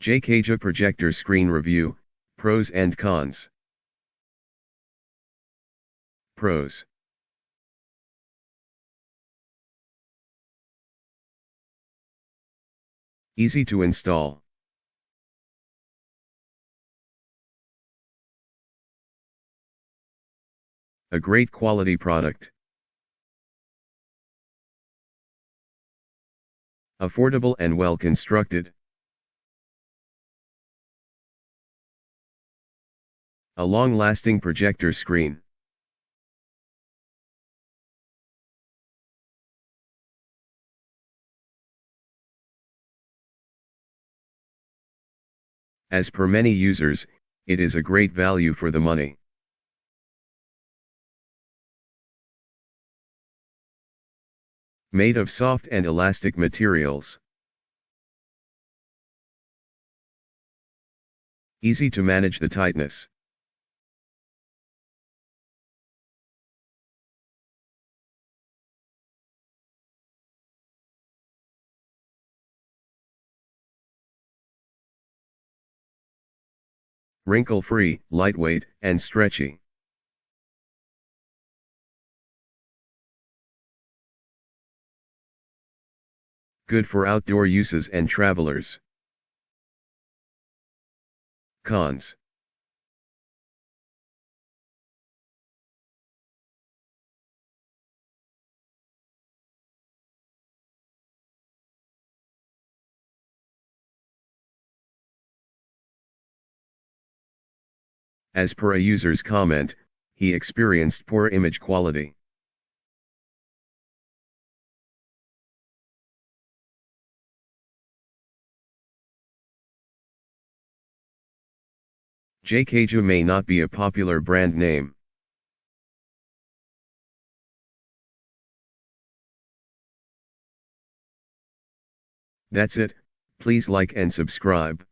JKJOO Projector Screen Review, Pros and Cons. Pros. Easy to install. A great quality product. Affordable and well constructed. A long-lasting projector screen. As per many users, it is a great value for the money. Made of soft and elastic materials. Easy to manage the tightness. Wrinkle-free, lightweight, and stretchy. Good for outdoor uses and travelers. Cons. As per a user's comment, he experienced poor image quality. JKJOO may not be a popular brand name. That's it, please like and subscribe.